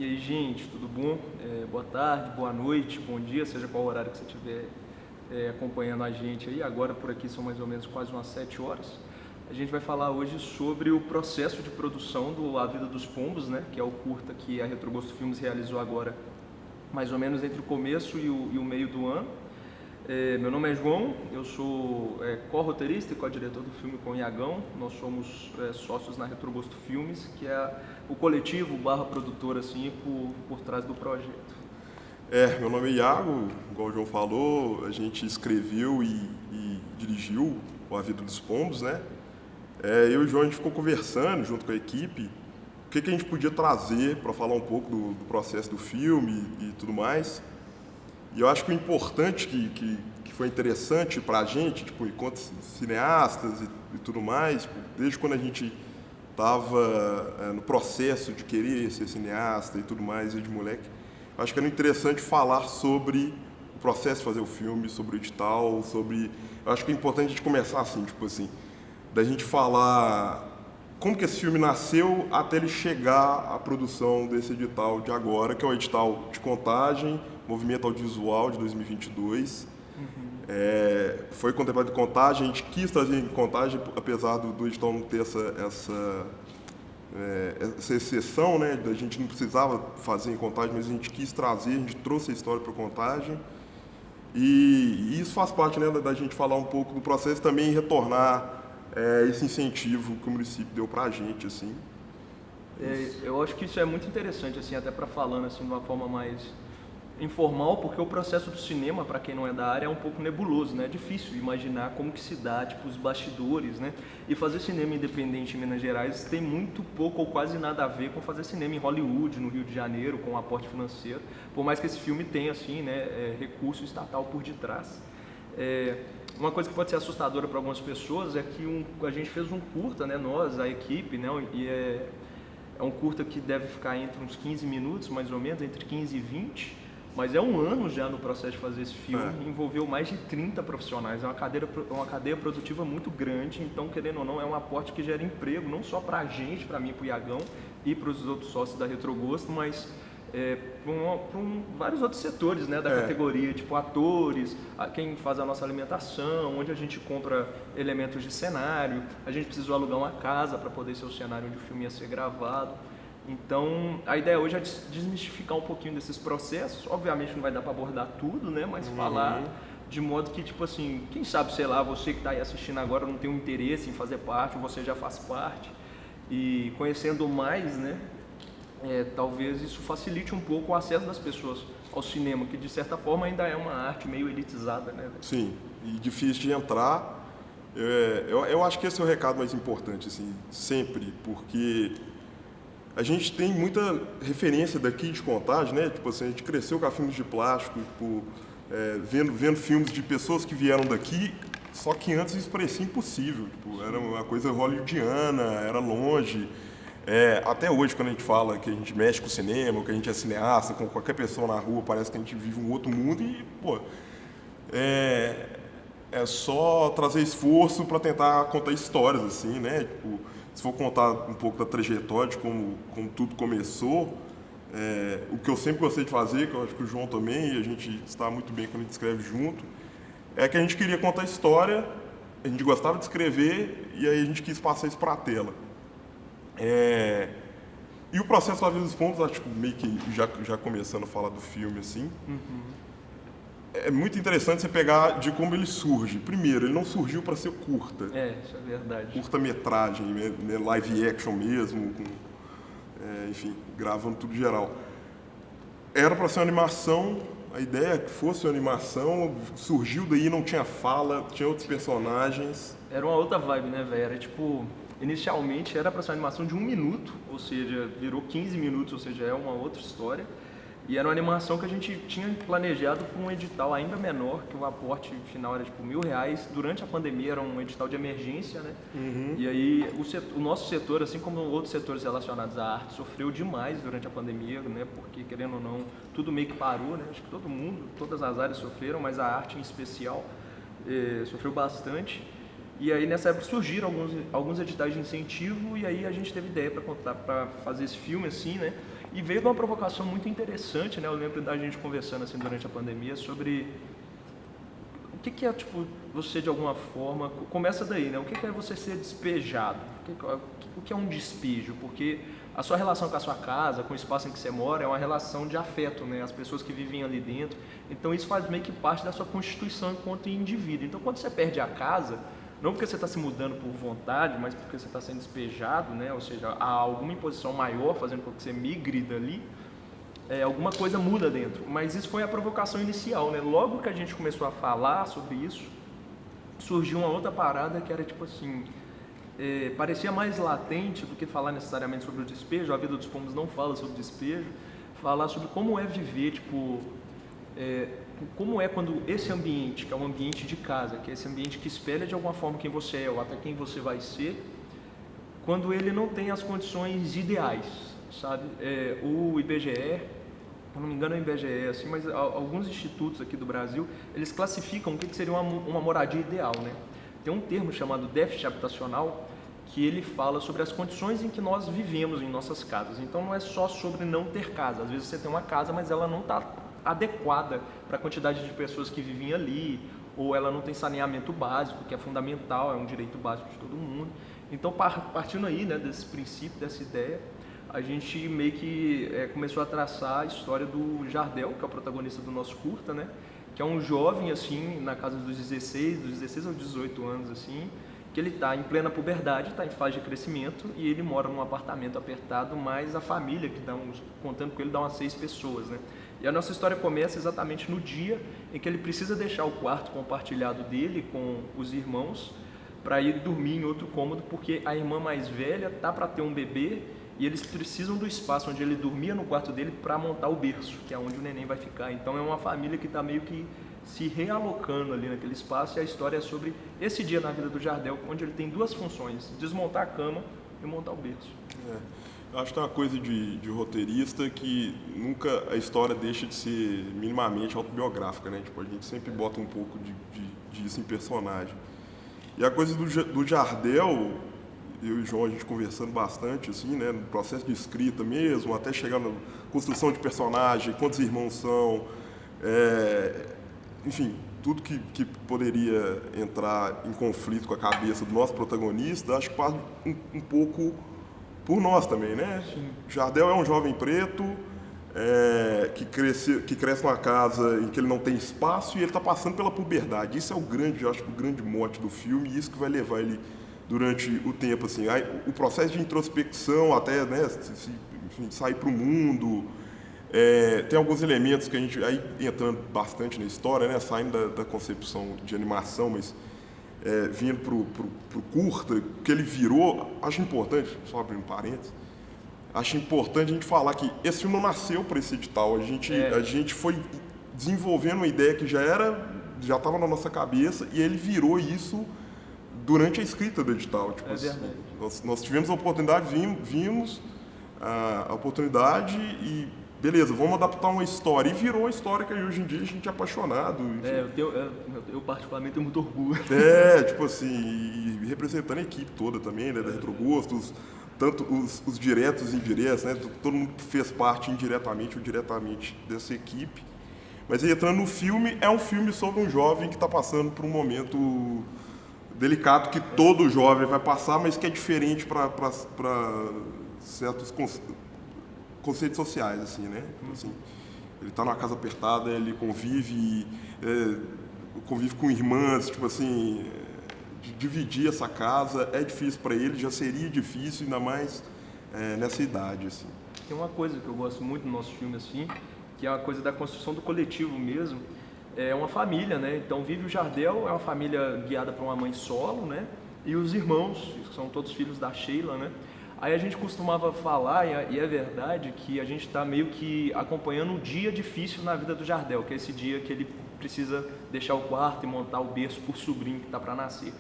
E aí, gente, tudo bom? Boa tarde, boa noite, bom dia, seja qual horário que você estiver acompanhando a gente aí. Agora por aqui são mais ou menos quase umas 7 horas. A gente vai falar hoje sobre o processo de produção do A Vida dos Pombos, né? Que é o curta que a Retrogosto Filmes realizou agora, mais ou menos entre o começo e o meio do ano. Meu nome é João, eu sou co-roteirista e co-diretor do filme com o Iagão. Nós somos sócios na Retrogosto Filmes, que é o coletivo barra produtor assim, por trás do projeto. Meu nome é Iago, igual o João falou, a gente escreveu e dirigiu o A Vida dos Pombos, né? Eu e o João, a gente ficou conversando junto com a equipe o que a gente podia trazer para falar um pouco do processo do filme e tudo mais. E eu acho que o importante que foi interessante para a gente, tipo, enquanto cineastas e tudo mais, desde quando a gente estava no processo de querer ser cineasta e tudo mais, e de moleque, acho que era interessante falar sobre o processo de fazer o filme, sobre o edital, sobre... Eu acho que é importante a gente começar assim, tipo assim, da gente falar como que esse filme nasceu até ele chegar à produção desse edital de agora, que é o edital de contagem, Movimento Audiovisual de 2022. Foi contemplado em contagem, a gente quis trazer em contagem, apesar do edital não ter essa exceção, né? A gente não precisava fazer em contagem, mas a gente quis trazer, a gente trouxe a história para contagem. E isso faz parte, né, da gente falar um pouco do processo e também retornar esse incentivo que o município deu para a gente, assim. Eu acho que isso é muito interessante, assim, até para falando assim, de uma forma mais informal, porque o processo do cinema, para quem não é da área, é um pouco nebuloso, né? É difícil imaginar como que se dá, tipo, os bastidores, né? E fazer cinema independente em Minas Gerais tem muito pouco ou quase nada a ver com fazer cinema em Hollywood, no Rio de Janeiro, com um aporte financeiro, por mais que esse filme tenha, assim, né, recurso estatal por detrás. Uma coisa que pode ser assustadora para algumas pessoas é que a gente fez um curta, né, nós, a equipe, né, e é um curta que deve ficar entre uns 15 minutos, mais ou menos, entre 15 e 20, mas é um ano já no processo de fazer esse filme, envolveu mais de 30 profissionais, é uma cadeia produtiva muito grande, então, querendo ou não, é um aporte que gera emprego, não só para a gente, para mim, para o Iagão e para os outros sócios da Retrogosto, mas para vários outros setores, né, da categoria, tipo atores, quem faz a nossa alimentação, onde a gente compra elementos de cenário, a gente precisou alugar uma casa para poder ser o cenário onde o filme ia ser gravado. Então, a ideia hoje é desmistificar um pouquinho desses processos. Obviamente não vai dar para abordar tudo, né, mas falar de modo que, tipo assim, quem sabe, sei lá, você que está aí assistindo agora não tem um interesse em fazer parte, ou você já faz parte, e conhecendo mais, né, talvez isso facilite um pouco o acesso das pessoas ao cinema, que de certa forma ainda é uma arte meio elitizada, né? Sim, e difícil de entrar. Eu acho que esse é o recado mais importante, assim, sempre, porque a gente tem muita referência daqui de Contagem, né? Tipo assim, a gente cresceu com filmes de plástico, tipo, vendo filmes de pessoas que vieram daqui, só que antes isso parecia impossível, tipo, era uma coisa hollywoodiana, era longe. Até hoje, quando a gente fala que a gente mexe com o cinema, que a gente é cineasta, com qualquer pessoa na rua, parece que a gente vive um outro mundo e, pô, é só trazer esforço para tentar contar histórias, assim, né? Tipo, se for contar um pouco da trajetória, de como tudo começou, o que eu sempre gostei de fazer, que eu acho que o João também, e a gente está muito bem quando a gente escreve junto, é que a gente queria contar história, a gente gostava de escrever e aí a gente quis passar isso para a tela. E o processo da Vida dos Pombos, acho que meio que já começando a falar do filme, assim, é muito interessante você pegar de como ele surge. Primeiro, ele não surgiu para ser curta. Isso é verdade. Curta-metragem, né, live action mesmo, enfim, gravando tudo geral. Era para ser uma animação, a ideia é que fosse uma animação, surgiu daí, não tinha fala, tinha outros personagens. Era uma outra vibe, né, velho? Era tipo... Inicialmente era para ser uma animação de 1 minuto, ou seja, virou 15 minutos, ou seja, é uma outra história. E era uma animação que a gente tinha planejado com um edital ainda menor, que o aporte final era tipo R$1.000. Durante a pandemia era um edital de emergência, né? E aí o nosso setor, assim como outros setores relacionados à arte, sofreu demais durante a pandemia, né? Porque, querendo ou não, tudo meio que parou, né? Acho que todo mundo, todas as áreas sofreram, mas a arte em especial sofreu bastante. E aí nessa época surgiram alguns editais de incentivo e aí a gente teve ideia para fazer esse filme assim, né? E veio de uma provocação muito interessante, né? Eu lembro da gente conversando assim durante a pandemia sobre o que é, tipo, você de alguma forma, começa daí, né? O que é você ser despejado? O que é um despejo? Porque a sua relação com a sua casa, com o espaço em que você mora, é uma relação de afeto, né? As pessoas que vivem ali dentro. Então isso faz meio que parte da sua constituição enquanto indivíduo. Então quando você perde a casa, não porque você está se mudando por vontade, mas porque você está sendo despejado, né? Ou seja, há alguma imposição maior fazendo com que você migre dali, alguma coisa muda dentro. Mas isso foi a provocação inicial, né? Logo que a gente começou a falar sobre isso, surgiu uma outra parada que era tipo assim, parecia mais latente do que falar necessariamente sobre o despejo. A Vida dos Pombos não fala sobre despejo, falar sobre como é viver, tipo, como é quando esse ambiente, que é um ambiente de casa, que é esse ambiente que espelha de alguma forma quem você é ou até quem você vai ser, quando ele não tem as condições ideais, sabe? O IBGE, se não me engano é o IBGE, assim, mas alguns institutos aqui do Brasil, eles classificam o que seria uma moradia ideal, né? Tem um termo chamado déficit habitacional, que ele fala sobre as condições em que nós vivemos em nossas casas. Então não é só sobre não ter casa. Às vezes você tem uma casa, mas ela não está adequada para a quantidade de pessoas que vivem ali, ou ela não tem saneamento básico, que é fundamental, é um direito básico de todo mundo. Então, partindo aí, né, desse princípio, dessa ideia, a gente meio que começou a traçar a história do Jardel, que é o protagonista do nosso curta, né, que é um jovem, assim, na casa dos 16 aos 18 anos, assim, que ele está em plena puberdade, está em fase de crescimento, e ele mora num apartamento apertado, mas a família, que contando com ele, dá umas 6 pessoas, né. E a nossa história começa exatamente no dia em que ele precisa deixar o quarto compartilhado dele com os irmãos para ir dormir em outro cômodo, porque a irmã mais velha tá para ter um bebê e eles precisam do espaço onde ele dormia no quarto dele para montar o berço, que é onde o neném vai ficar. Então é uma família que está meio que se realocando ali naquele espaço, e a história é sobre esse dia na vida do Jardel, onde ele tem 2 funções: desmontar a cama e montar o berço. Acho que é uma coisa de roteirista que nunca a história deixa de ser minimamente autobiográfica, né? Tipo, a gente sempre bota um pouco disso em personagem. E a coisa do Jardel, eu e o João, a gente conversando bastante, assim, né? No processo de escrita mesmo, até chegar na construção de personagem, quantos irmãos são, enfim, tudo que poderia entrar em conflito com a cabeça do nosso protagonista, acho que passa um pouco por nós também, né? Sim. Jardel é um jovem preto que cresce numa casa em que ele não tem espaço e ele está passando pela puberdade. Isso é eu acho que o grande mote do filme, e isso que vai levar ele durante o tempo, assim. Aí, o processo de introspecção até, né, enfim, sair para o mundo. Tem alguns elementos que a gente, aí entrando bastante na história, né, saindo da concepção de animação, mas vindo pro curta, que ele virou, acho importante, só abrindo parênteses, acho importante a gente falar que esse filme não nasceu para esse edital, a gente foi desenvolvendo uma ideia que já estava na nossa cabeça, e ele virou isso durante a escrita do edital. Tipo, nós tivemos a oportunidade, vimos a oportunidade e beleza, vamos adaptar uma história. E virou a história que hoje em dia a gente é apaixonado. Eu particularmente tenho muito orgulho. Tipo assim, e representando a equipe toda também, né, da Retrogostos, tanto os diretos e indiretos, né, todo mundo fez parte indiretamente ou diretamente dessa equipe. Mas aí, entrando no filme, é um filme sobre um jovem que está passando por um momento delicado que todo jovem vai passar, mas que é diferente para certos conceitos sociais, assim, né? Assim, ele está numa casa apertada, ele convive com irmãs, tipo assim, dividir essa casa é difícil para ele, já seria difícil, ainda mais nessa idade, assim. Tem uma coisa que eu gosto muito no nosso filme, assim, que é a coisa da construção do coletivo mesmo. É uma família, né? Então vive o Jardel, é uma família guiada por uma mãe solo, né? E os irmãos, que são todos filhos da Sheila, né? Aí a gente costumava falar, e é verdade, que a gente está meio que acompanhando um dia difícil na vida do Jardel, que é esse dia que ele precisa deixar o quarto e montar o berço por sobrinho que está para nascer.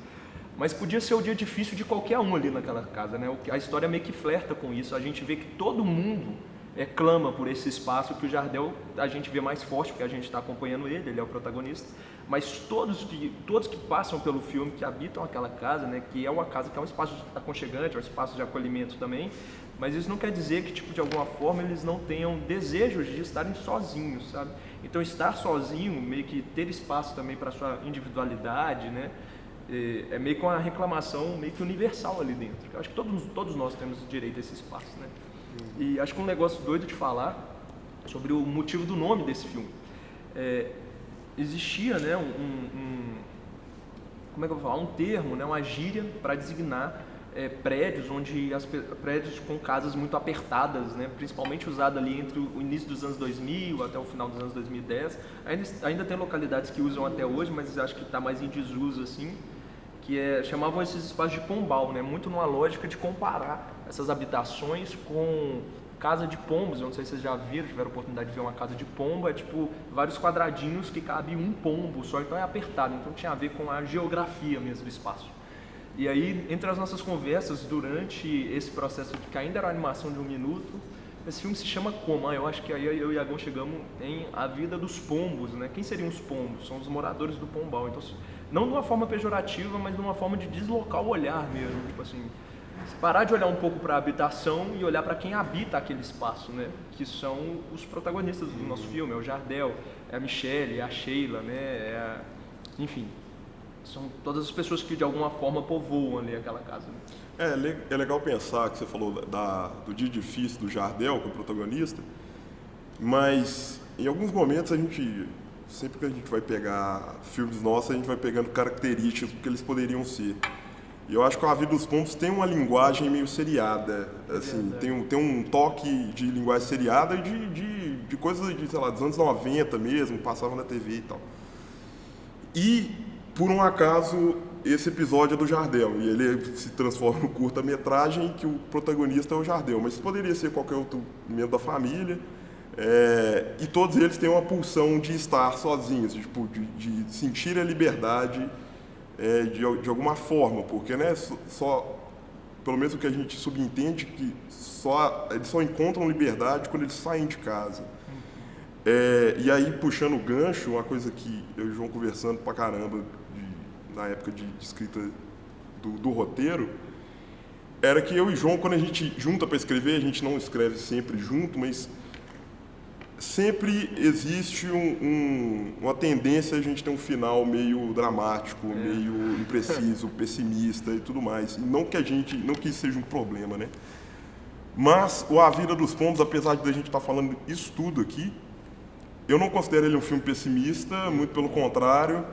Mas podia ser o dia difícil de qualquer um ali naquela casa, né? A história meio que flerta com isso. A gente vê que todo mundo clama por esse espaço, que o Jardel a gente vê mais forte, porque a gente está acompanhando ele é o protagonista. Mas todos que passam pelo filme, que habitam aquela casa, né? Que é uma casa que é um espaço aconchegante, é um espaço de acolhimento também, Mas isso não quer dizer que, tipo, de alguma forma eles não tenham desejos de estarem sozinhos, sabe? Então estar sozinho, meio que ter espaço também para sua individualidade, né? É meio que uma reclamação meio que universal ali dentro. Eu acho que todos nós temos direito a esse espaço, né? E acho que um negócio doido de falar sobre o motivo do nome desse filme. Existia, né, como é que eu vou falar? Um termo, né, uma gíria para designar prédios prédios com casas muito apertadas, né, principalmente usada ali entre o início dos anos 2000 até o final dos anos 2010. Ainda tem localidades que usam até hoje, mas acho que está mais em desuso assim, chamavam esses espaços de pombal, né, muito numa lógica de comparar essas habitações com casa de pombos. Eu não sei se vocês já viram, tiveram a oportunidade de ver uma casa de pombo, é tipo vários quadradinhos que cabe um pombo só, então é apertado, então tinha a ver com a geografia mesmo do espaço. E aí, entre as nossas conversas, durante esse processo que ainda era uma animação de 1 minuto, esse filme se chama Como? Eu acho que aí eu e Iagão chegamos em A Vida dos Pombos, né? Quem seriam os pombos? São os moradores do pombal. Então, não de uma forma pejorativa, mas de uma forma de deslocar o olhar mesmo, tipo assim, parar de olhar um pouco para a habitação e olhar para quem habita aquele espaço, né? Que são os protagonistas do nosso filme, é o Jardel, é a Michelle, é a Sheila, né? Enfim, são todas as pessoas que de alguma forma povoam ali aquela casa, né? É legal pensar que você falou do dia difícil do Jardel, que é o protagonista, mas em alguns momentos sempre que a gente vai pegar filmes nossos, a gente vai pegando características do que eles poderiam ser. E eu acho que A Vida dos Pombos tem uma linguagem meio seriada, assim, tem um toque de linguagem seriada e de coisas sei lá, dos anos 90 mesmo, passava na TV e tal. E, por um acaso, esse episódio é do Jardel, e ele se transforma no curta-metragem que o protagonista é o Jardel, mas poderia ser qualquer outro membro da família, e todos eles têm uma pulsão de estar sozinhos, de sentir a liberdade de alguma forma, porque, né, pelo menos o que a gente subentende, que eles só encontram liberdade quando eles saem de casa. E aí, puxando o gancho, uma coisa que eu e o João conversando pra caramba na época de escrita do roteiro, era que eu e o João, quando a gente junta para escrever, a gente não escreve sempre junto, mas sempre existe uma tendência a gente ter um final meio dramático, meio impreciso, pessimista e tudo mais. E não que isso seja um problema, né? Mas o A Vida dos Pombos, apesar de a gente estar falando isso tudo aqui, eu não considero ele um filme pessimista, muito pelo contrário.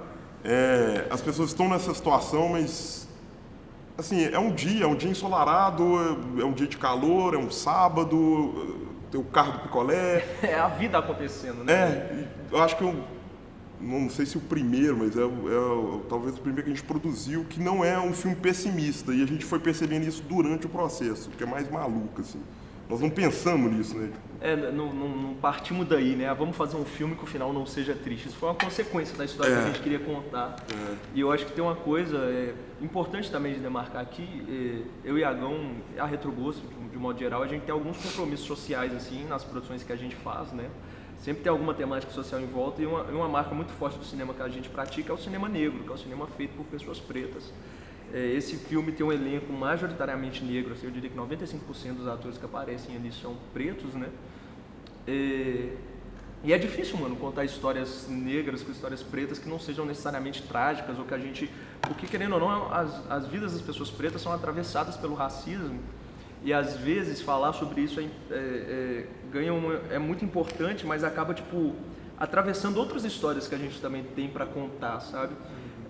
As pessoas estão nessa situação, mas assim, é um dia ensolarado, é um dia de calor, é um sábado, tem o carro do picolé. É a vida acontecendo, né? Eu acho que não sei se o primeiro, mas talvez o primeiro que a gente produziu, que não é um filme pessimista, e a gente foi percebendo isso durante o processo, que é mais maluco, assim. Nós não pensamos nisso, né? Não partimos daí, né? Vamos fazer um filme que o final não seja triste. Isso foi uma consequência da história que a gente queria contar. E eu acho que tem uma coisa importante também de demarcar aqui. Eu e Iagão, a Retrogosto, de modo geral, a gente tem alguns compromissos sociais, assim, nas produções que a gente faz, né? Sempre tem alguma temática social em volta, e uma marca muito forte do cinema que a gente pratica é o cinema negro, que é o cinema feito por pessoas pretas. Esse filme tem um elenco majoritariamente negro, assim, eu diria que 95% dos atores que aparecem ali são pretos, né? E é difícil, mano, contar histórias negras com histórias pretas que não sejam necessariamente trágicas, ou porque querendo ou não, as vidas das pessoas pretas são atravessadas pelo racismo, e às vezes falar sobre isso é muito importante, mas acaba, tipo, atravessando outras histórias que a gente também tem para contar, sabe?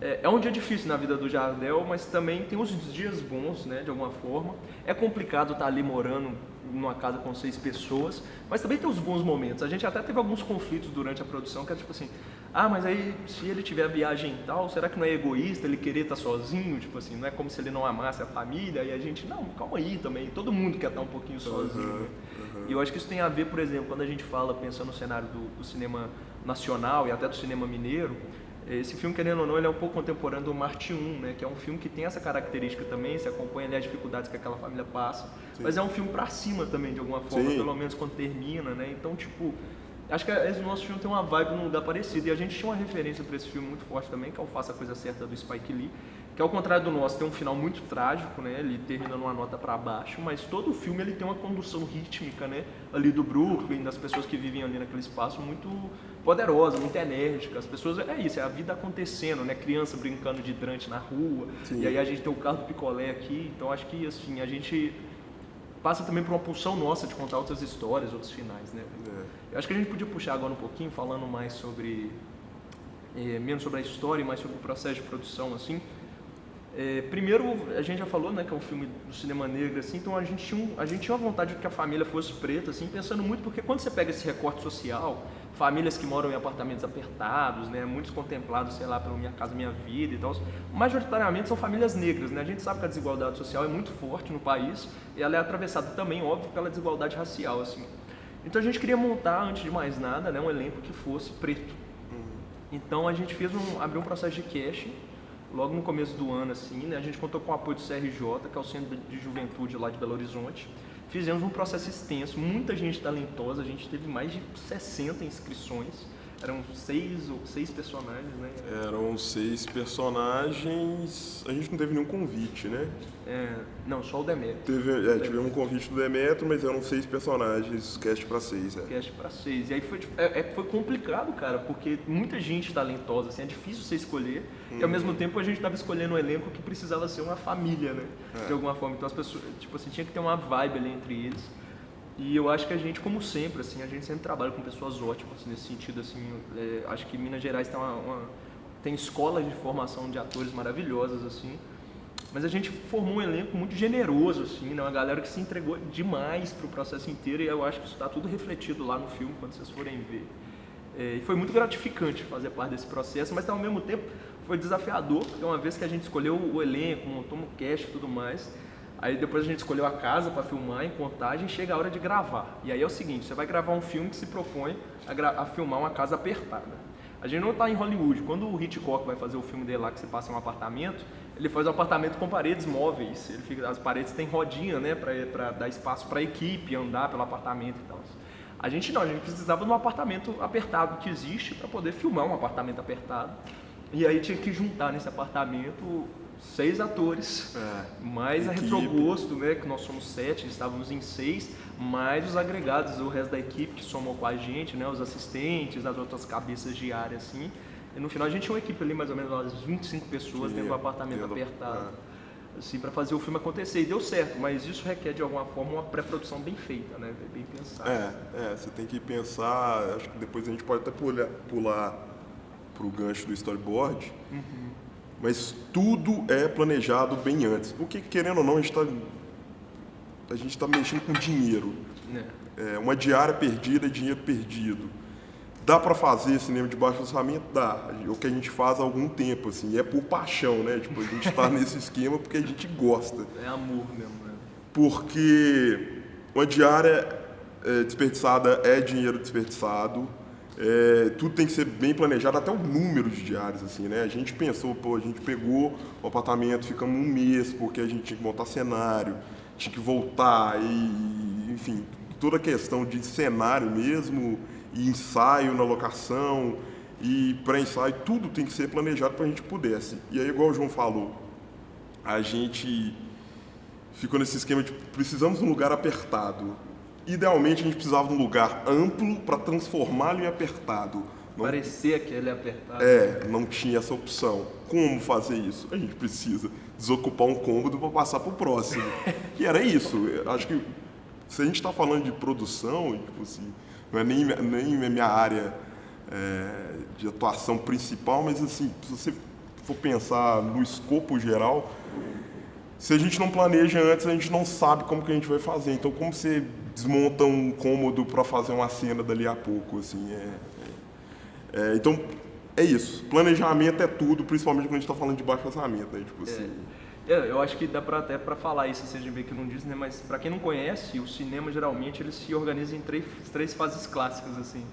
É um dia difícil na vida do Jardel, mas também tem os dias bons, né, de alguma forma. É complicado estar ali morando numa casa com 6 pessoas, mas também tem os bons momentos. A gente até teve alguns conflitos durante a produção, que é tipo assim, mas aí se ele tiver a viagem e tal, será que não é egoísta ele querer estar sozinho? Tipo assim, não é como se ele não amasse a família, e a gente, não, calma aí também, todo mundo quer estar um pouquinho sozinho. E eu acho que isso tem a ver, por exemplo, quando a gente fala, pensando no cenário do cinema nacional e até do cinema mineiro, esse filme, querendo ou não, ele é um pouco contemporâneo do Marte 1, né? Que é um filme que tem essa característica também, se acompanha ali as dificuldades que aquela família passa. Sim. Mas é um filme pra cima também, de alguma forma, pelo menos quando termina, né? Então, tipo, Acho que esse nosso filme tem uma vibe num lugar parecido. E a gente tinha uma referência para esse filme muito forte também, que é o Faça a Coisa Certa, do Spike Lee, que ao contrário do nosso tem um final muito trágico, né? Ele termina numa nota para baixo, mas todo o filme ele tem uma condução rítmica, né? Ali do Brooklyn, das pessoas que vivem ali naquele espaço, muito poderosa, muito enérgica. As pessoas, é isso, é a vida acontecendo, né? Criança brincando de hidrante na rua, Sim. e aí a gente tem o carro do picolé aqui. Então acho que assim, a gente passa também por uma pulsão nossa de contar outras histórias, outros finais, né? Eu acho que a gente podia puxar agora um pouquinho, falando mais sobre, menos sobre a história e mais sobre o processo de produção, assim. Primeiro, a gente já falou, né, que é um filme do cinema negro, assim, então a gente tinha uma vontade de que a família fosse preta, assim, pensando muito, porque quando você pega esse recorte social, famílias que moram em apartamentos apertados, né, muitos contemplados, sei lá, pelo Minha Casa Minha Vida e tal, majoritariamente são famílias negras, né, a gente sabe que a desigualdade social é muito forte no país, e ela é atravessada também, óbvio, pela desigualdade racial, assim. Então a gente queria montar, antes de mais nada, né, um elenco que fosse preto. Então a gente abriu um processo de casting, logo no começo do ano, assim, né? A gente contou com o apoio do CRJ, que é o Centro de Juventude lá de Belo Horizonte. Fizemos um processo extenso, muita gente talentosa, a gente teve mais de 60 inscrições. Eram seis personagens, né? Eram 6 personagens, a gente não teve nenhum convite, né? Não, só o Demetrio. Tivemos um convite do Demetrio, mas eram 6 personagens, cast para 6. Cast para 6. E aí foi complicado, cara, porque muita gente talentosa, assim, é difícil você escolher. E ao mesmo tempo a gente estava escolhendo um elenco que precisava ser uma família, né? De alguma forma. Então as pessoas, tipo assim, tinha que ter uma vibe ali entre eles. E eu acho que a gente, como sempre, assim, a gente sempre trabalha com pessoas ótimas nesse sentido, assim. Acho que Minas Gerais tem escolas de formação de atores maravilhosas, assim. Mas a gente formou um elenco muito generoso, assim, né? Uma galera que se entregou demais pro processo inteiro, e eu acho que isso está tudo refletido lá no filme, quando vocês forem ver. E foi muito gratificante fazer parte desse processo, mas ao mesmo tempo foi desafiador, porque uma vez que a gente escolheu o elenco, montou um cast e tudo mais, aí depois a gente escolheu a casa para filmar, em contagem, chega a hora de gravar. E aí é o seguinte, você vai gravar um filme que se propõe a filmar uma casa apertada. A gente não está em Hollywood. Quando o Hitchcock vai fazer o filme dele lá, que se passa em um apartamento, ele faz um apartamento com paredes móveis. As paredes têm rodinha, né, para dar espaço para a equipe andar pelo apartamento e tal. A gente não, a gente precisava de um apartamento apertado que existe para poder filmar um apartamento apertado. E aí tinha que juntar nesse apartamento 6 atores, mais a Retrogosto, né, que nós somos 7, estávamos em 6, mais os agregados, o resto da equipe que somou com a gente, né, os assistentes, as outras cabeças de área, assim. E no final a gente tinha uma equipe ali, mais ou menos umas 25 pessoas dentro do apartamento apertado, assim, para fazer o filme acontecer. E deu certo, mas isso requer de alguma forma uma pré-produção bem feita, né, bem pensada. Você tem que pensar, acho que depois a gente pode até pular pro gancho do storyboard. Mas tudo é planejado bem antes. Porque, querendo ou não, a gente tá mexendo com dinheiro. Uma diária perdida é dinheiro perdido. Dá para fazer cinema de baixo orçamento? Dá. O que a gente faz há algum tempo, assim. É por paixão, né? Tipo, a gente tá nesse esquema porque a gente gosta. É amor mesmo, né? Porque uma diária desperdiçada é dinheiro desperdiçado. Tudo tem que ser bem planejado, até o número de diárias, assim, né? A gente pensou, a gente pegou o apartamento, ficamos um mês, porque a gente tinha que montar cenário, tinha que voltar, enfim, toda a questão de cenário mesmo, e ensaio na locação, e pré-ensaio, tudo tem que ser planejado para a gente pudesse. E aí, igual o João falou, a gente ficou nesse esquema de precisamos de um lugar apertado. Idealmente, a gente precisava de um lugar amplo para transformá-lo em apertado. Parecia que ele é apertado. Não tinha essa opção. Como fazer isso? A gente precisa desocupar um cômodo para passar para o próximo. E era isso. Eu acho que se a gente está falando de produção, tipo assim, não é nem minha área de atuação principal, mas assim, se você for pensar no escopo geral, se a gente não planeja antes, a gente não sabe como que a gente vai fazer. Então, como você desmonta um cômodo para fazer uma cena dali a pouco, assim, então, é isso. Planejamento é tudo, principalmente quando a gente está falando de baixo orçamento, né? Tipo assim. Eu acho que dá até para falar isso, se a gente vê que não diz, né? Mas para quem não conhece, o cinema geralmente ele se organiza em três fases clássicas, assim.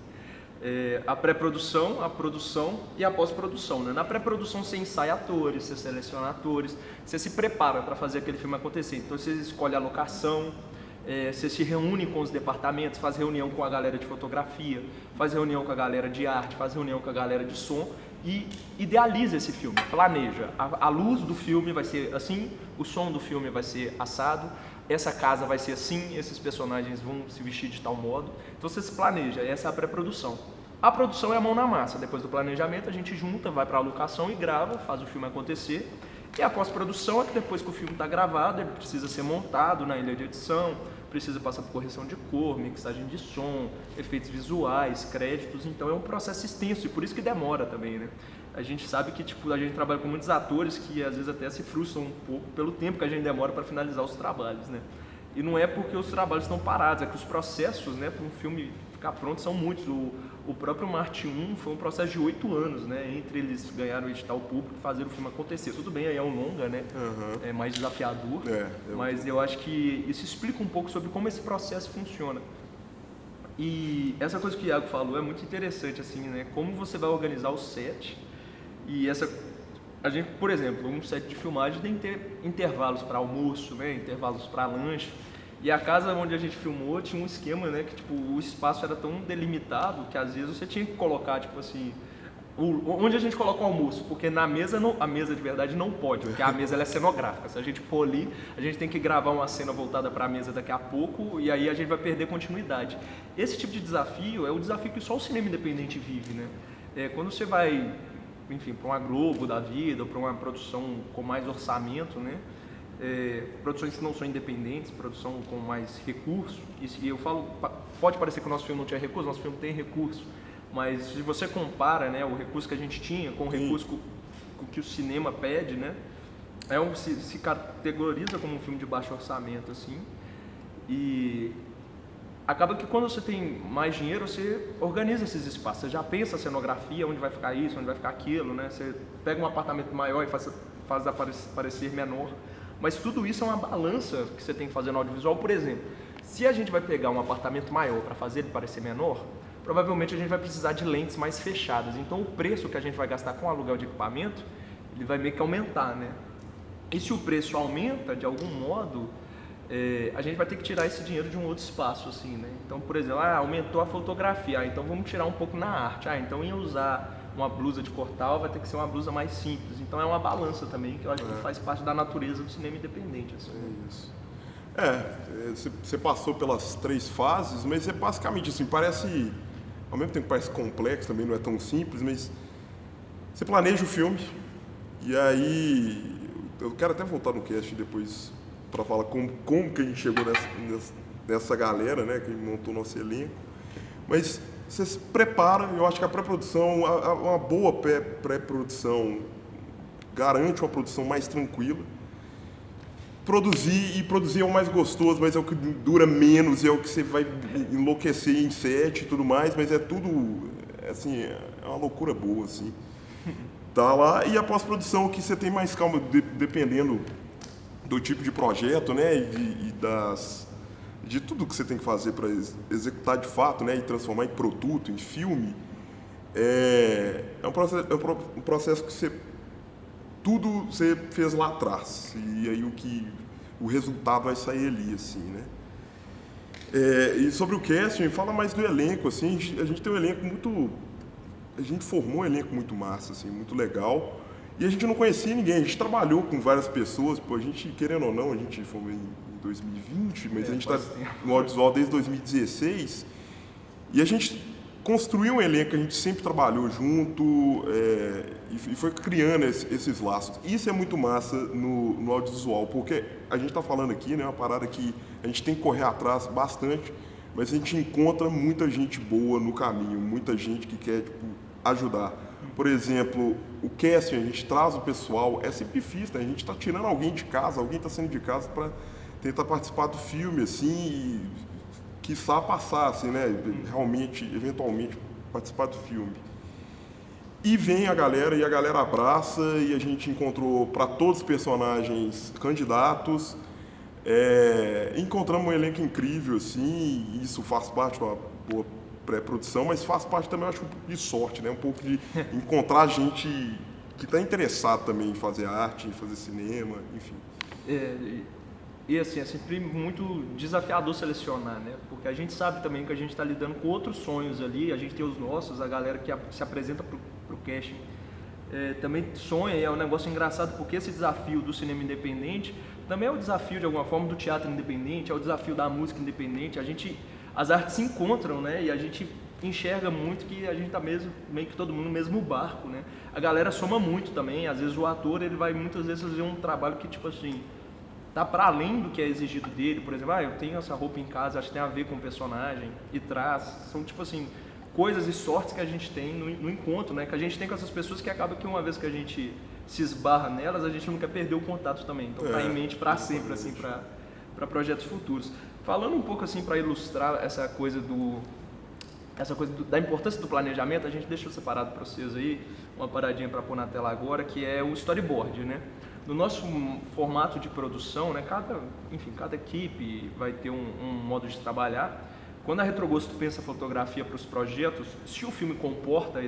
A pré-produção, a produção e a pós-produção, né? Na pré-produção você ensaia atores, você seleciona atores, você se prepara para fazer aquele filme acontecer. Então você escolhe a locação, Você se reúne com os departamentos, faz reunião com a galera de fotografia, faz reunião com a galera de arte, faz reunião com a galera de som e idealiza esse filme, planeja. A luz do filme vai ser assim, o som do filme vai ser assado, essa casa vai ser assim, esses personagens vão se vestir de tal modo. Então você se planeja, essa é a pré-produção. A produção é a mão na massa, depois do planejamento a gente junta, vai para a locação e grava, faz o filme acontecer. E a pós-produção é que depois que o filme está gravado, ele precisa ser montado na ilha de edição, precisa passar por correção de cor, mixagem de som, efeitos visuais, créditos, então é um processo extenso e por isso que demora também, né? A gente sabe que a gente trabalha com muitos atores que às vezes até se frustram um pouco pelo tempo que a gente demora para finalizar os trabalhos, né? E não é porque os trabalhos estão parados, é que os processos, né, para um filme ficar pronto são muitos. O próprio Marte 1 foi um processo de 8 anos, né, entre eles ganharam o edital público e fazer o filme acontecer. Tudo bem, aí é um longa, né, é mais desafiador, mas eu acho que isso explica um pouco sobre como esse processo funciona. E essa coisa que o Iago falou é muito interessante, assim, né, como você vai organizar o set. E a gente, por exemplo, um set de filmagem tem que ter intervalos para almoço, né, intervalos para lanche. E a casa onde a gente filmou tinha um esquema, né, que o espaço era tão delimitado que às vezes você tinha que colocar, onde a gente coloca o almoço, porque na mesa, a mesa de verdade não pode, porque a mesa ela é cenográfica. Se a gente pôr ali, a gente tem que gravar uma cena voltada para a mesa daqui a pouco e aí a gente vai perder continuidade. Esse tipo de desafio é o desafio que só o cinema independente vive, né? Quando você vai, enfim, para uma Globo da vida, ou para uma produção com mais orçamento, né? Produções que não são independentes, produção com mais recurso, e eu falo, pode parecer que o nosso filme não tinha recurso, nosso filme tem recurso, mas se você compara, né, o recurso que a gente tinha com o recurso que o cinema pede, né, se categoriza como um filme de baixo orçamento, assim, e acaba que quando você tem mais dinheiro, você organiza esses espaços, você já pensa a cenografia, onde vai ficar isso, onde vai ficar aquilo, né, você pega um apartamento maior e faz parecer menor. Mas tudo isso é uma balança que você tem que fazer no audiovisual. Por exemplo, se a gente vai pegar um apartamento maior para fazer ele parecer menor, provavelmente a gente vai precisar de lentes mais fechadas. Então o preço que a gente vai gastar com o aluguel de equipamento, ele vai meio que aumentar, né? E se o preço aumenta de algum modo, a gente vai ter que tirar esse dinheiro de um outro espaço, assim, né? Então, por exemplo, aumentou a fotografia, então vamos tirar um pouco na arte. Então ia usar uma blusa de cortal, vai ter que ser uma blusa mais simples. Então é uma balança também, que eu acho que faz parte da natureza do cinema independente. Assim. Isso. Você passou pelas 3 fases, mas é basicamente assim, parece, ao mesmo tempo que parece complexo, também não é tão simples, mas você planeja o filme, e aí, eu quero até voltar no cast depois para falar como que a gente chegou nessa galera, né, que montou o nosso elenco, mas você se prepara, eu acho que a pré-produção, uma boa pré-produção garante uma produção mais tranquila. Produzir é o mais gostoso, mas é o que dura menos, é o que você vai enlouquecer em set e tudo mais, mas é tudo, assim, é uma loucura boa, assim. Tá lá, e a pós-produção que você tem mais calma, dependendo do tipo de projeto, né, de tudo que você tem que fazer para executar de fato, né, e transformar em produto, em filme, é um processo que tudo você fez lá atrás, e aí o resultado vai sair ali, assim, né. E sobre o casting, fala mais do elenco, assim, a gente tem um elenco a gente formou um elenco muito massa, assim, muito legal, e a gente não conhecia ninguém, a gente trabalhou com várias pessoas, a gente, querendo ou não, a gente formou em 2020, mas a gente está no audiovisual desde 2016, e a gente construiu um elenco que a gente sempre trabalhou junto, e foi criando esses laços. Isso é muito massa no audiovisual, porque a gente está falando aqui, né, uma parada que a gente tem que correr atrás bastante, mas a gente encontra muita gente boa no caminho, muita gente que quer ajudar. Por exemplo, o casting, a gente traz o pessoal, é sempre difícil, né? A gente está tirando alguém de casa, alguém está saindo de casa para tentar participar do filme, assim, e quiçá passar, assim, né? Realmente, eventualmente, participar do filme. E vem a galera, e a galera abraça, e a gente encontrou para todos os personagens candidatos, encontramos um elenco incrível, assim, e isso faz parte de uma boa pré-produção, mas faz parte também, eu acho, um pouco de sorte, né? Um pouco de encontrar gente que está interessado também em fazer arte, em fazer cinema, enfim. E assim, é sempre muito desafiador selecionar, né? Porque a gente sabe também que a gente está lidando com outros sonhos ali, a gente tem os nossos, a galera que se apresenta pro casting também sonha, e é um negócio engraçado porque esse desafio do cinema independente também é o desafio de alguma forma do teatro independente, é o desafio da música independente. As artes se encontram, né? E a gente enxerga muito que a gente tá meio que todo mundo no mesmo barco, né? A galera soma muito também, às vezes o ator ele vai muitas vezes fazer um trabalho que tipo assim tá para além do que é exigido dele, por exemplo, eu tenho essa roupa em casa, acho que tem a ver com o personagem e traz, são tipo assim coisas e sortes que a gente tem no encontro, né? Que a gente tem com essas pessoas que acaba que uma vez que a gente se esbarra nelas, a gente não quer perder o contato também. Então tá em mente para sempre, assim, para projetos futuros. Falando um pouco assim para ilustrar essa coisa da importância do planejamento, a gente deixou separado para vocês aí uma paradinha para pôr na tela agora, que é o storyboard, né? No nosso formato de produção, né? Cada equipe vai ter um modo de trabalhar. Quando a Retrogosto pensa fotografia para os projetos, se o filme comporta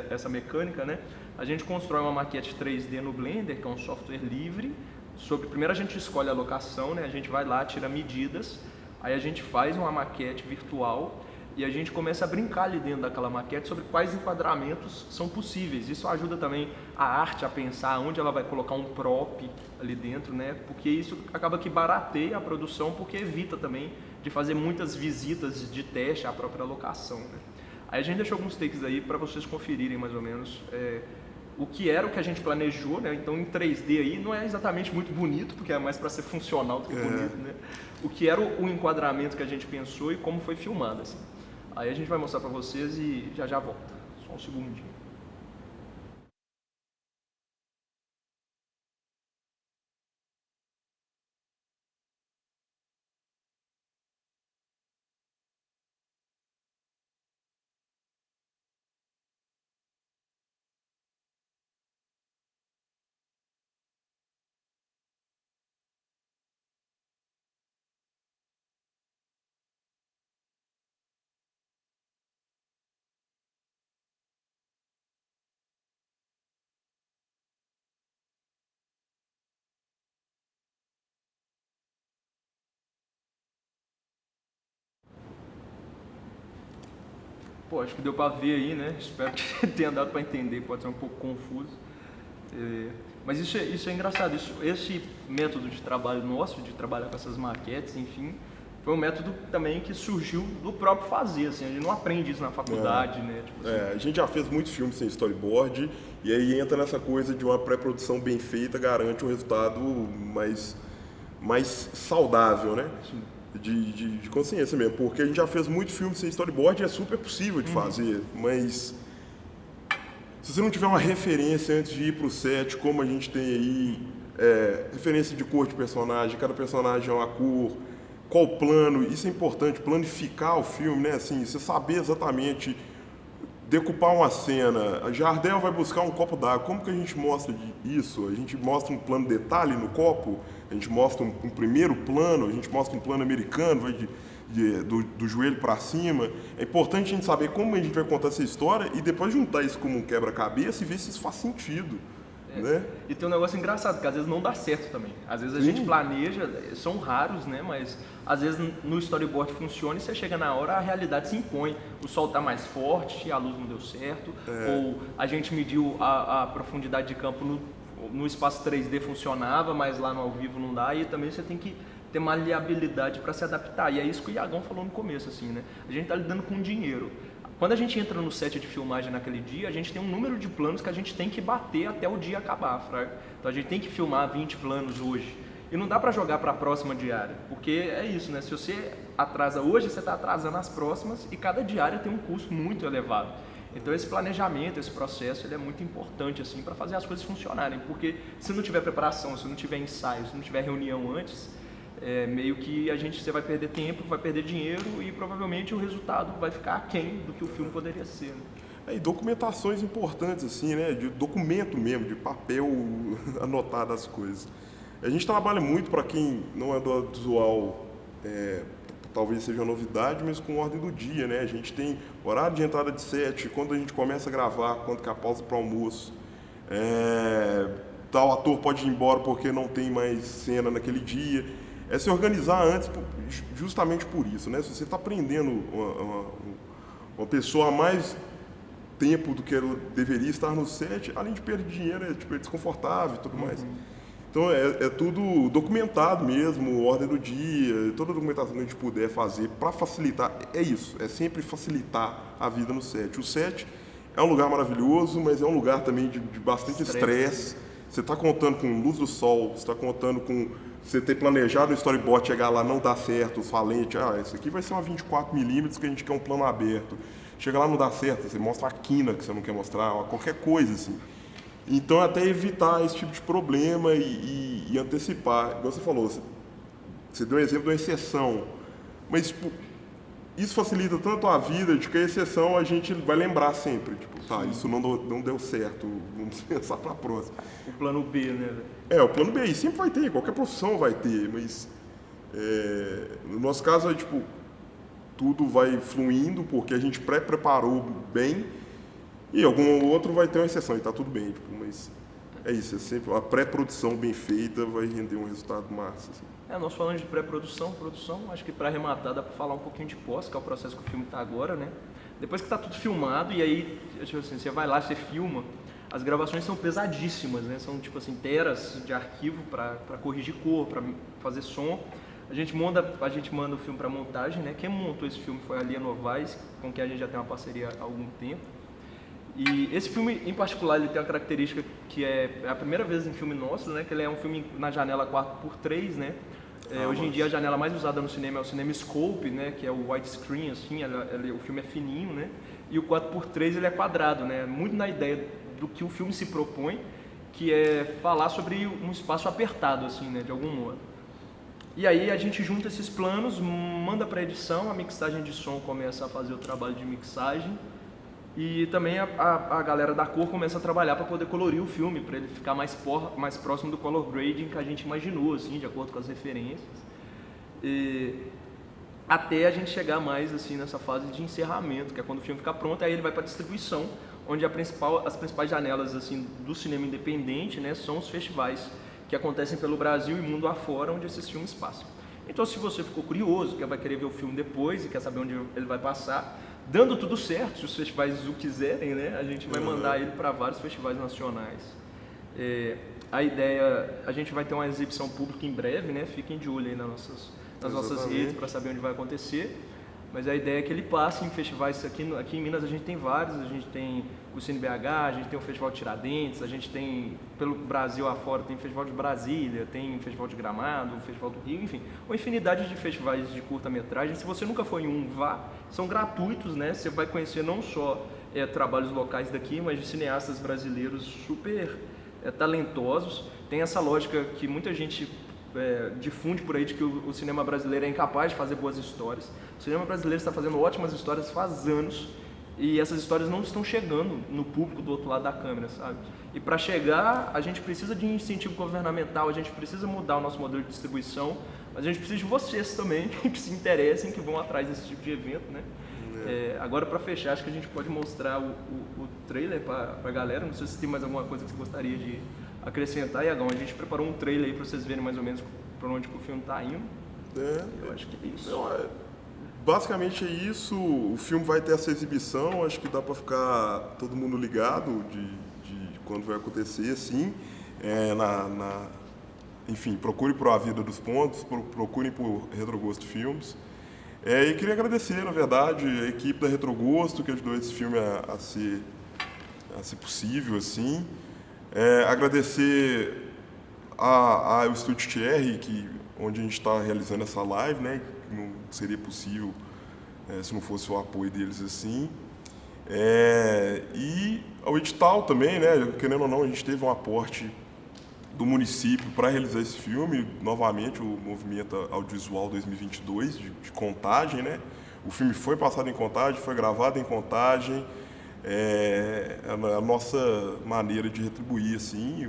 essa mecânica, né, a gente constrói uma maquete 3D no Blender, que é um software livre. Primeiro a gente escolhe a locação, né, a gente vai lá, tira medidas, aí a gente faz uma maquete virtual e a gente começa a brincar ali dentro daquela maquete sobre quais enquadramentos são possíveis. Isso ajuda também a arte a pensar onde ela vai colocar um prop ali dentro, né, porque isso acaba que barateia a produção, porque evita também de fazer muitas visitas de teste à própria locação, né? Aí a gente deixou alguns takes aí para vocês conferirem mais ou menos o que era o que a gente planejou, né? Então em 3D aí não é exatamente muito bonito, porque é mais para ser funcional do que bonito, né? O que era o enquadramento que a gente pensou e como foi filmado, assim. Aí a gente vai mostrar para vocês e já volta. Só um segundinho. Pô, acho que deu para ver aí, né? Espero que tenha dado para entender, pode ser um pouco confuso. Mas isso é engraçado, esse método de trabalho nosso, de trabalhar com essas maquetes, enfim, foi um método também que surgiu do próprio fazer, assim, a gente não aprende isso na faculdade, né? Tipo assim. A gente já fez muitos filmes sem storyboard, e aí entra nessa coisa de uma pré-produção bem feita, garante um resultado mais saudável, né? Sim. De consciência mesmo, porque a gente já fez muito filme sem storyboard e é super possível de fazer, mas se você não tiver uma referência antes de ir pro set, como a gente tem aí, referência de cor de personagem, cada personagem é uma cor, qual plano, isso é importante, planificar o filme, né, assim, você saber exatamente decupar uma cena. A Jardel vai buscar um copo d'água, como que a gente mostra isso? A gente mostra um plano detalhe no copo, a gente mostra um primeiro plano, a gente mostra um plano americano, vai do joelho para cima. É importante a gente saber como a gente vai contar essa história e depois juntar isso como um quebra-cabeça e ver se isso faz sentido. Né? E tem um negócio engraçado, que às vezes não dá certo também. Às vezes a gente planeja, são raros, né? Mas às vezes no storyboard funciona e você chega na hora, a realidade se impõe. O sol está mais forte, a luz não deu certo, ou a gente mediu a profundidade de campo no espaço 3D funcionava, mas lá no ao vivo não dá, e também você tem que ter maleabilidade para se adaptar. E é isso que o Iagão falou no começo, assim, né? A gente está lidando com dinheiro. Quando a gente entra no set de filmagem naquele dia, a gente tem um número de planos que a gente tem que bater até o dia acabar, fraga. Então a gente tem que filmar 20 planos hoje. E não dá para jogar para a próxima diária, porque é isso, né? Se você atrasa hoje, você está atrasando as próximas e cada diária tem um custo muito elevado. Então esse planejamento, esse processo, ele é muito importante assim para fazer as coisas funcionarem, porque se não tiver preparação, se não tiver ensaio, se não tiver reunião antes, meio que você vai perder tempo, vai perder dinheiro e provavelmente o resultado vai ficar aquém do que o filme poderia ser. Né? E documentações importantes, assim, né? De documento mesmo, de papel anotado as coisas. A gente trabalha muito, para quem não é do audiovisual, talvez seja uma novidade, mas com ordem do dia, né? A gente tem horário de entrada de set, quando a gente começa a gravar, quando que é a pausa para almoço. Tal ator pode ir embora porque não tem mais cena naquele dia. é se organizar antes justamente por isso, né? Se você está prendendo uma pessoa a mais tempo do que ela deveria estar no set, além de perder dinheiro, é desconfortável e tudo mais. Então é tudo documentado mesmo, ordem do dia, toda a documentação que a gente puder fazer para facilitar, é isso, é sempre facilitar a vida no set. O set é um lugar maravilhoso, mas é um lugar também de bastante estresse. Você está contando com luz do sol, você está contando com você ter planejado o storyboard, chegar lá, não dá certo, o falente, isso aqui vai ser uma 24mm que a gente quer um plano aberto. Chega lá, não dá certo, você mostra a quina que você não quer mostrar, qualquer coisa assim. Então, até evitar esse tipo de problema e antecipar. Igual você falou, você deu um exemplo de uma exceção, mas tipo, isso facilita tanto a vida de que a exceção a gente vai lembrar sempre. Tipo, tá, isso não deu certo, vamos pensar para a próxima. O plano B, né? O plano B, e sempre vai ter, qualquer profissão vai ter, mas no nosso caso é tipo, tudo vai fluindo porque a gente preparou bem e algum outro vai ter uma exceção e tá tudo bem, tipo, mas é isso, é sempre a pré-produção bem feita vai render um resultado massa. Assim. Nós falamos de pré-produção, produção, acho que para arrematar dá para falar um pouquinho de pós, que é o processo que o filme está agora, né? Depois que está tudo filmado e aí, tipo assim, você vai lá, você filma, as gravações são pesadíssimas, né? São tipo assim, teras de arquivo para corrigir cor, para fazer som. A gente manda o filme para montagem, né? Quem montou esse filme foi a Lia Novaes, com quem a gente já tem uma parceria há algum tempo. E esse filme, em particular, ele tem uma característica que é a primeira vez em filme nosso, né? Que ele é um filme na janela 4x3, né? Hoje em dia a janela mais usada no cinema é o CinemaScope, né? Que é o widescreen, assim, o filme é fininho, né? E o 4x3 ele é quadrado, né? Muito na ideia do que o filme se propõe, que é falar sobre um espaço apertado, assim, né? De algum modo. E aí a gente junta esses planos, manda para edição, a mixagem de som começa a fazer o trabalho de mixagem e também a galera da cor começa a trabalhar para poder colorir o filme, para ele ficar mais próximo do color grading que a gente imaginou, assim, de acordo com as referências. E até a gente chegar mais assim nessa fase de encerramento, que é quando o filme fica pronto, aí ele vai para distribuição, onde as principais janelas assim do cinema independente, né, são os festivais que acontecem pelo Brasil e mundo afora, onde esses filmes passam. Então, se você ficou curioso, que vai querer ver o filme depois e quer saber onde ele vai passar, dando tudo certo, se os festivais o quiserem, né, a gente vai mandar ele para vários festivais nacionais. A ideia, a gente vai ter uma exibição pública em breve, né, fiquem de olho aí nas nossas redes para saber onde vai acontecer. Mas a ideia é que ele passe em festivais, aqui em Minas a gente tem vários, a gente tem o Cine BH, a gente tem o Festival de Tiradentes, a gente tem, pelo Brasil afora, tem o Festival de Brasília, tem o Festival de Gramado, o Festival do Rio, enfim, uma infinidade de festivais de curta-metragem. Se você nunca foi em um, vá, são gratuitos, né? Você vai conhecer não só trabalhos locais daqui, mas de cineastas brasileiros super talentosos. Tem essa lógica que muita gente difunde por aí de que o cinema brasileiro é incapaz de fazer boas histórias. O cinema brasileiro está fazendo ótimas histórias faz anos e essas histórias não estão chegando no público do outro lado da câmera, sabe? E para chegar, a gente precisa de incentivo governamental, a gente precisa mudar o nosso modelo de distribuição, mas a gente precisa de vocês também que se interessem, que vão atrás desse tipo de evento, né? Agora, para fechar, acho que a gente pode mostrar o trailer para a galera. Não sei se tem mais alguma coisa que você gostaria de acrescentar, Iagão. A gente preparou um trailer aí para vocês verem mais ou menos para onde que o filme está indo. Eu acho que é isso. Não, basicamente é isso. O filme vai ter essa exibição. Acho que dá para ficar todo mundo ligado de quando vai acontecer, assim. Enfim, procure por A Vida dos Pontos, procurem por Retrogosto Filmes. E queria agradecer, na verdade, a equipe da Retrogosto que ajudou esse filme a ser possível, assim. Agradecer ao Estúdio Thierry, onde a gente está realizando essa live, né? Que não seria possível se não fosse o apoio deles, assim. E ao edital também, né? Querendo ou não, a gente teve um aporte do município para realizar esse filme, novamente o Movimento Audiovisual 2022 de Contagem, né? O filme foi passado em Contagem, foi gravado em Contagem, a nossa maneira de retribuir assim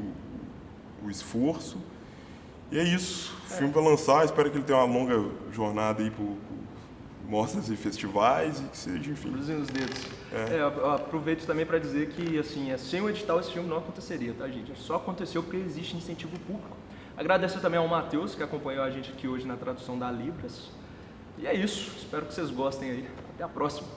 o esforço. E é isso, o filme vai lançar, espero que ele tenha uma longa jornada aí por mostras e festivais e que seja, enfim. Cruzem os dedos. Eu aproveito também para dizer que, assim, sem o edital esse filme não aconteceria, tá, gente? Só aconteceu porque existe incentivo público. Agradecer também ao Matheus, que acompanhou a gente aqui hoje na tradução da Libras. E é isso, espero que vocês gostem aí. Até a próxima.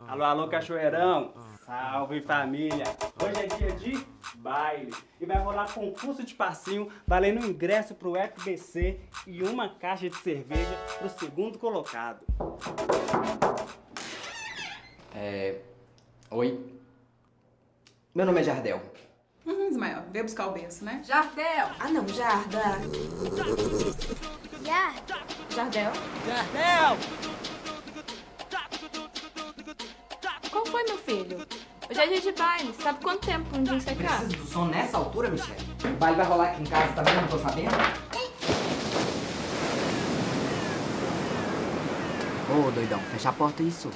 Alô, alô, cachoeirão! Salve, família! Hoje é dia de baile e vai rolar concurso de passinho valendo ingresso pro FBC e uma caixa de cerveja pro segundo colocado. Oi. Meu nome é Jardel. Ismael, veio buscar o berço, né? Jardel! Ah não, Jarda. Jardel? Jardel! Qual foi, meu filho? Hoje é dia de baile. Sabe quanto tempo um dia secar? Precisa do som nessa altura, Michele? O baile vai rolar aqui em casa, tá vendo? Não tô sabendo? Ô, doidão, fecha a porta isso.